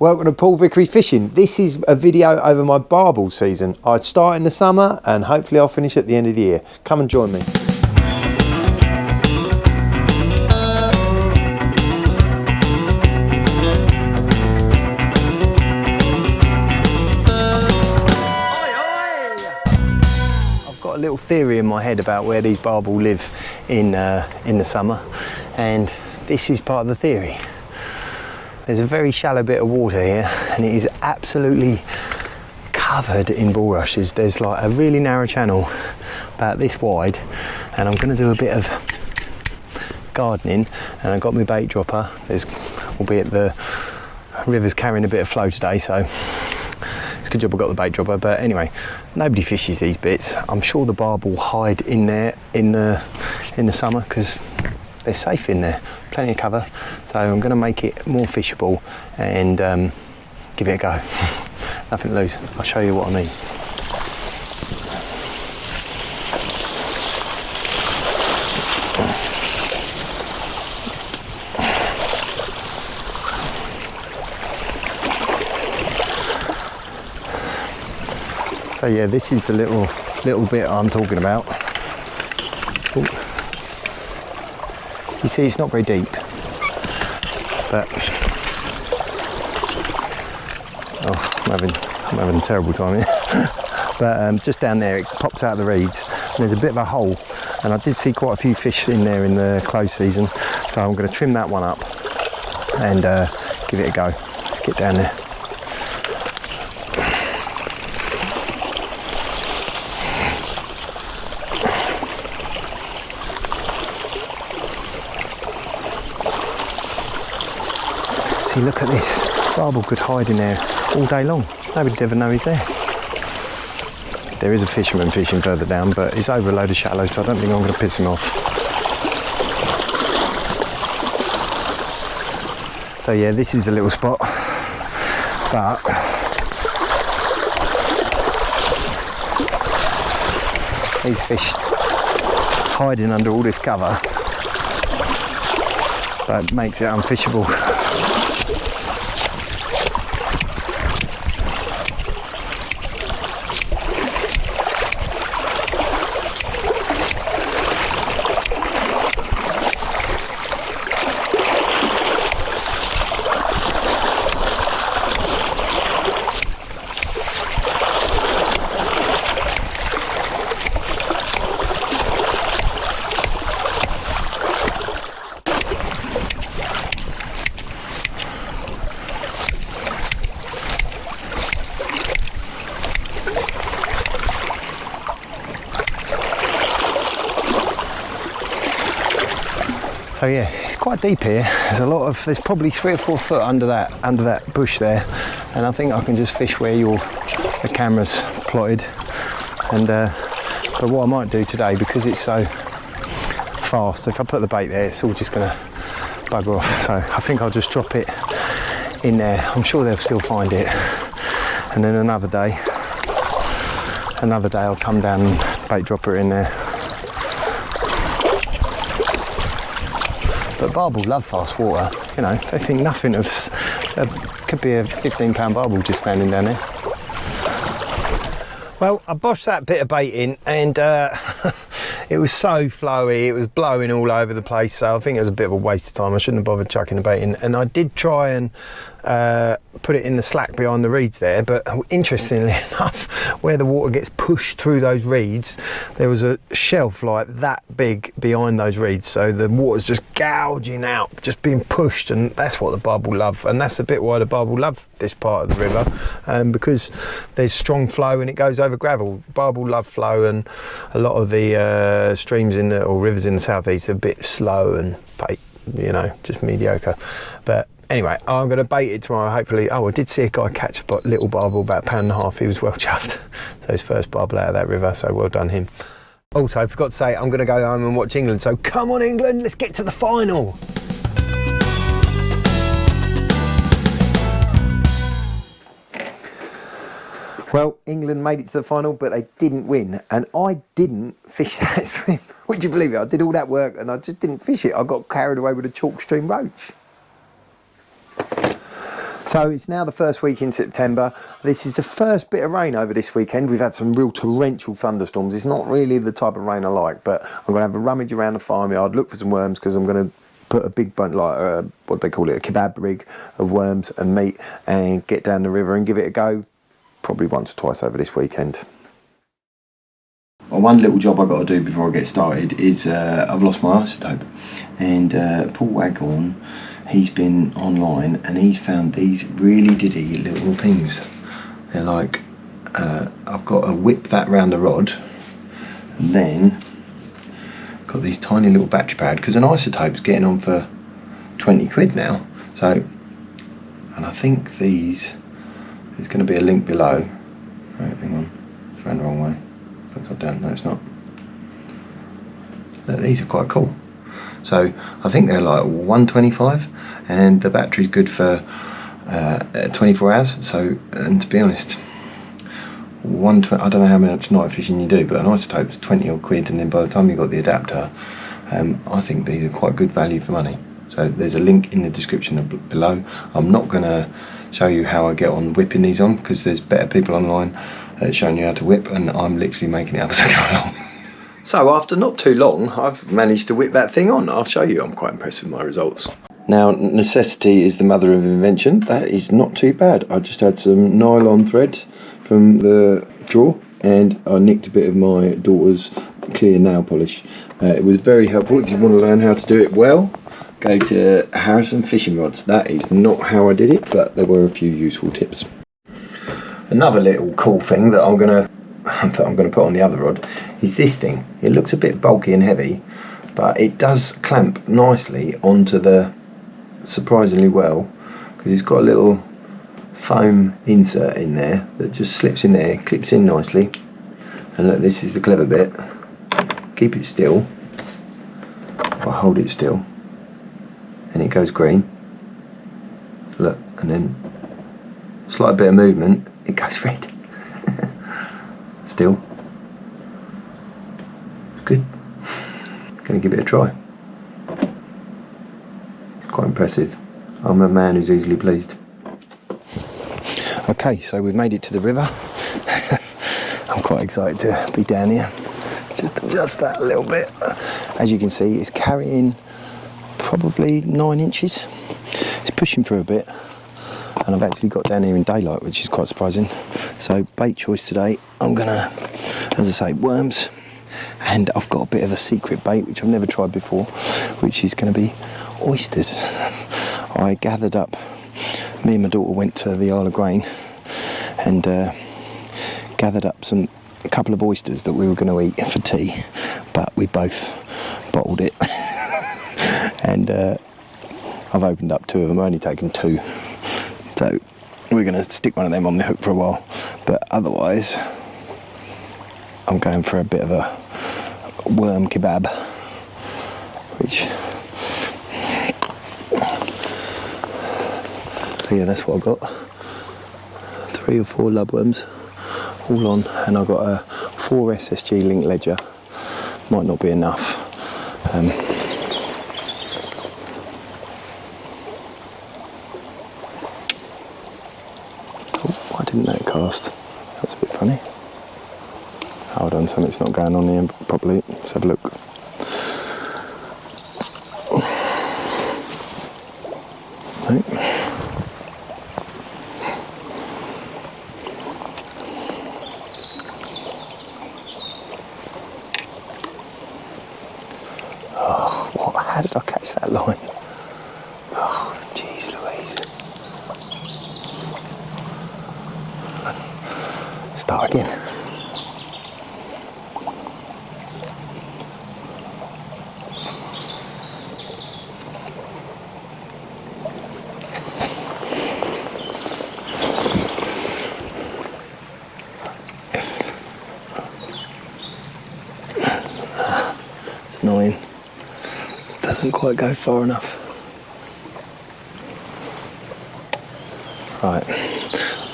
Welcome to Paul Vickery Fishing. This is a video over my barbel season. I start in the summer and hopefully I'll finish at the end of the year. Come and join me. I've got a little theory in my head about where these barbel live in the summer, and this is part of the theory. There's a very shallow bit of water here and it is absolutely covered in bulrushes. There's like a really narrow channel about this wide, and I'm going to do a bit of gardening, and I've got my bait dropper. Albeit the river's carrying a bit of flow today, so it's a good job I got the bait dropper. But anyway, nobody fishes these bits. I'm sure the barbel hide in there in the summer because they're safe in there, plenty of cover. So I'm going to make it more fishable and give it a go. Nothing to lose. I'll show you what I mean. So yeah, this is the little bit I'm talking about. Ooh. You see, it's not very deep, but I'm having a terrible time here. But just down there, it pops out of the reeds, and there's a bit of a hole, and I did see quite a few fish in there in the close season, so I'm going to trim that one up and give it a go. Let's get down there. See, look at this. Barbel could hide in there all day long. Nobody'd ever know he's there. There is a fisherman fishing further down, but he's over a load of shallows, so I don't think I'm going to piss him off. So yeah, this is the little spot. But these fish hiding under all this cover, that makes it unfishable. So yeah, it's quite deep here. There's probably 3 or 4 foot under that bush there, and I think I can just fish where the camera's plotted. And but what I might do today, because it's so fast, if I put the bait there, it's all just gonna bugger off. So I think I'll just drop it in there. I'm sure they'll still find it. And then another day I'll come down and bait dropper in there. But barbel love fast water, you know, they think nothing of, could be a 15-pound barbel just standing down there. Well, I boshed that bit of bait in, and it was so flowy, it was blowing all over the place, so I think it was a bit of a waste of time. I shouldn't have bothered chucking the bait in, and I did try and put it in the slack behind the reeds there, but interestingly enough, where the water gets pushed through those reeds, there was a shelf like that big behind those reeds, so the water's just gouging out, just being pushed, and that's what the barbel love, and that's a bit why the barbel love this part of the river, because there's strong flow and it goes over gravel. Barbel love flow, and a lot of the streams or rivers in the southeast are a bit slow and, you know, just mediocre. But anyway, I'm going to bait it tomorrow, hopefully. Oh, I did see a guy catch a little barbel, about £1.5 pounds. He was well chuffed. So his first barbel out of that river, so well done him. Also, I forgot to say, I'm going to go home and watch England. So come on, England, let's get to the final. Well, England made it to the final, but they didn't win. And I didn't fish that swim. Would you believe it? I did all that work and I just didn't fish it. I got carried away with a chalk stream roach. So it's now the first week in September. This is the first bit of rain over this weekend. We've had some real torrential thunderstorms. It's not really the type of rain I like, but I'm going to have a rummage around the farmyard, look for some worms, because I'm going to put a big bunch, like what they call it, a kebab rig of worms and meat, and get down the river and give it a go, probably once or twice over this weekend. Well, one little job I've got to do before I get started is I've lost my isotope, and Paul Waghorn, he's been online and he's found these really diddy little things. They're like, I've got to whip that round the rod, and then got these tiny little battery pad, because an isotope's getting on for 20 quid now. So, and I think these, there's going to be a link below. Right, hang on, it's round the wrong way. Upside down, no it's not. These are quite cool. So I think they're like 125, and the battery's good for 24 hours. So, and to be honest, I don't know how much night fishing you do, but an isotope's 20 odd quid, and then by the time you've got the adapter, I think these are quite good value for money. So there's a link in the description below. I'm not going to show you how I get on whipping these on, because there's better people online showing you how to whip, and I'm literally making it up as I go along. So after not too long, I've managed to whip that thing on. I'll show you. I'm quite impressed with my results. Now, necessity is the mother of invention. That is not too bad. I just had some nylon thread from the drawer, and I nicked a bit of my daughter's clear nail polish. It was very helpful. If you want to learn how to do it well, go to Harrison Fishing Rods. That is not how I did it, but there were a few useful tips. Another little cool thing that I'm gonna put on the other rod is this thing. It looks a bit bulky and heavy, but it does clamp nicely onto the, surprisingly well, because it's got a little foam insert in there that just slips in there, clips in nicely. And look, this is the clever bit. Keep it still. I'll hold it still, and it goes green. Look, and then slight bit of movement, it goes red. Still, it's good. Gonna give it a try. Quite impressive. I'm a man who's easily pleased. Okay, so we've made it to the river. I'm quite excited to be down here. Just adjust that a little bit. As you can see, it's carrying probably 9 inches. It's pushing through a bit, and I've actually got down here in daylight, which is quite surprising. So bait choice today, I'm gonna, as I say, worms, and I've got a bit of a secret bait which I've never tried before, which is going to be oysters. I gathered up, me and my daughter went to the Isle of Grain and gathered up a couple of oysters that we were going to eat for tea, but we both bottled it. And I've opened up 2 of them, I've only taken 2, so we're going to stick one of them on the hook for a while. But otherwise, I'm going for a bit of a worm kebab, which, so yeah, that's what I got. 3 or 4 lubworms all on, and I've got a 4 SSG link ledger. Might not be enough. Why didn't that cast? That was a bit funny. Hold on, something's not going on here properly. Let's have a look. No. Oh, what? How did I catch that line? Oh, jeez Louise. Start again. It's annoying. It doesn't quite go far enough. Right.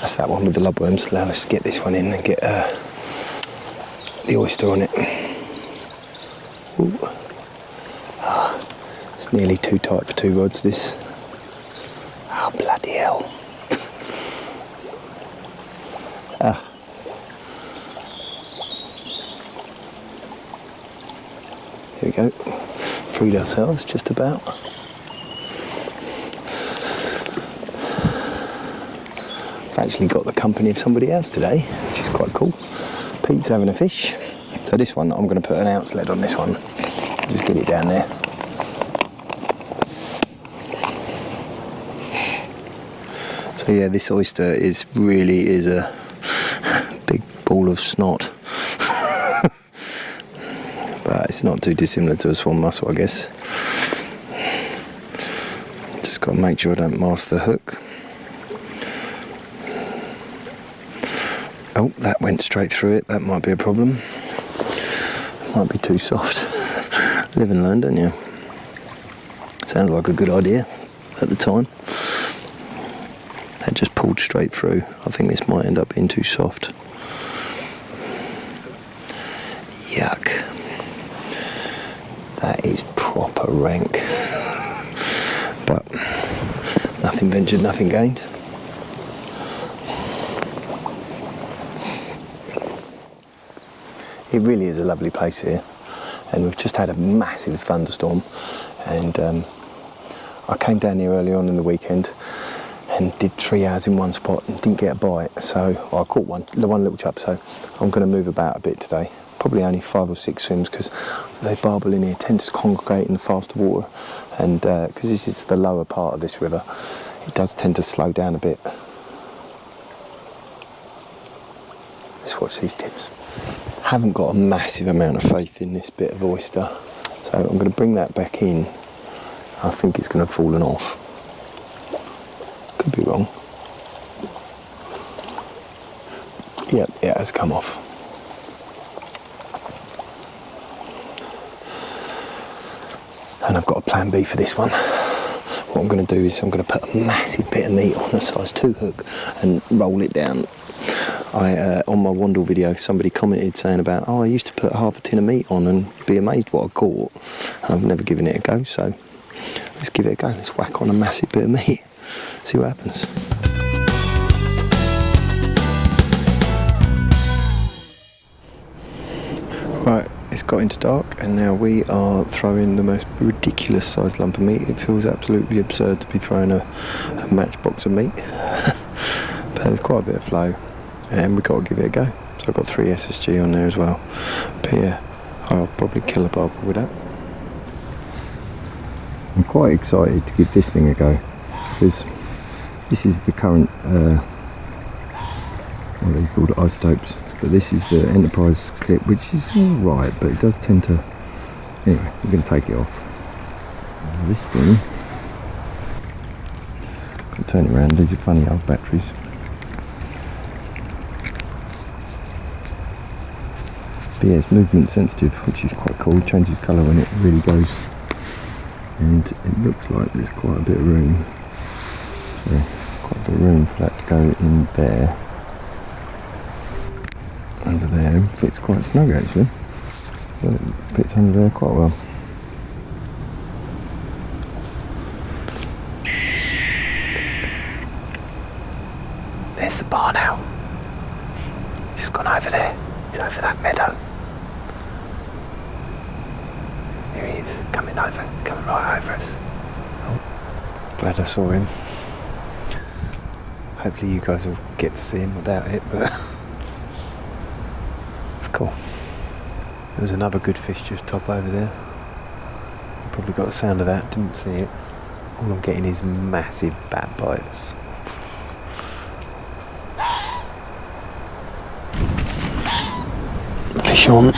That's that one with the lubworms. Now let's get this one in and get the oyster on it. Ooh. Oh, it's nearly too tight for 2 rods, this. Oh, bloody hell. There we go. Freed ourselves just about. I've actually got the company of somebody else today, which is quite cool. Pete's having a fish. So this one, I'm going to put an ounce lead on this one. Just get it down there. So yeah, this oyster really is a big ball of snot. But it's not too dissimilar to a swan mussel, I guess. Just got to make sure I don't mask the hook. Oh, that went straight through it. That might be a problem. Might be too soft. Live and learn, don't you? Sounds like a good idea at the time. That just pulled straight through. I think this might end up being too soft. Yuck. That is proper rank. But nothing ventured, nothing gained. It really is a lovely place here, and we've just had a massive thunderstorm, and I came down here early on in the weekend and did 3 hours in one spot and didn't get a bite, so I caught one little chub, so I'm going to move about a bit today. Probably only 5 or 6 swims, because the barbel in here tends to congregate in the faster water, and because this is the lower part of this river, it does tend to slow down a bit. Let's watch these tips. Haven't got a massive amount of faith in this bit of oyster, so I'm going to bring that back in. I think it's going to have fallen off. Could be wrong. Yep, it has come off. And I've got a plan B for this one. What I'm going to do is I'm going to put a massive bit of meat on a size 2 hook and roll it down. On my Wandle video, somebody commented saying about, oh, I used to put half a tin of meat on and be amazed what I caught. I've never given it a go, so let's give it a go. Let's whack on a massive bit of meat, see what happens. Right, it's got into dark, and now we are throwing the most ridiculous sized lump of meat. It feels absolutely absurd to be throwing a matchbox of meat, but there's quite a bit of flow. And we've got to give it a go. So I've got 3 SSG on there as well. But yeah, I'll probably kill a barbel with that. I'm quite excited to give this thing a go, because this is the current, what are these called, isotopes. But this is the Enterprise clip, which is alright, but it does tend to, anyway, we're going to take it off. Now this thing, I'll turn it around, these are funny old batteries. But yeah, it's movement sensitive, which is quite cool. It changes colour when it really goes, and it looks like there's quite a bit of room. So quite a bit of room for that to go in there. Under there, it fits quite snug actually. But it fits under there quite well. There's the bar now. Just gone over there. He's over that meadow. Here he is, coming right over us. Oh, glad I saw him. Hopefully you guys will get to see him without it, but it's cool. There was another good fish just top over there. You probably got the sound of that, didn't see it. All I'm getting is massive bat bites. Fish on.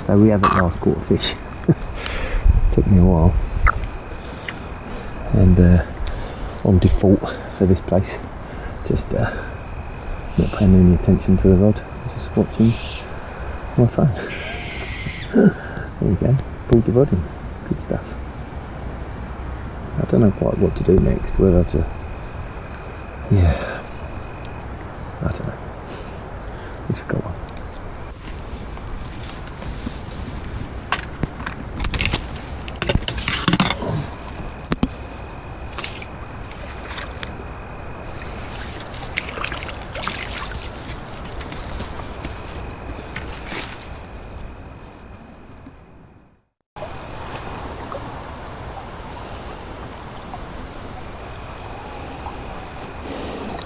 So we haven't last caught a fish. Took me a while. And on default for this place, just not paying any attention to the rod, just watching my phone. There we go, pulled the rod in, good stuff. I don't know quite what to do next, whether to, yeah, I don't know, at least we've got one.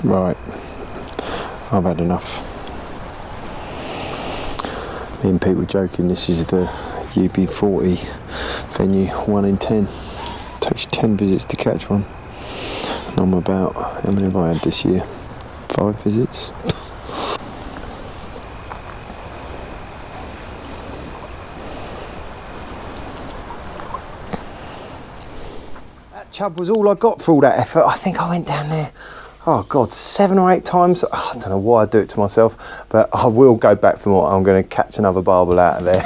Right, I've had enough. Me and Pete were joking, this is the UB40 venue, 1 in 10. Takes 10 visits to catch one. And I'm about, how many have I had this year? 5 visits. That chub was all I got for all that effort. I think I went down there, oh God, 7 or 8 times. I don't know why I do it to myself, but I will go back for more. I'm going to catch another barbel out of there.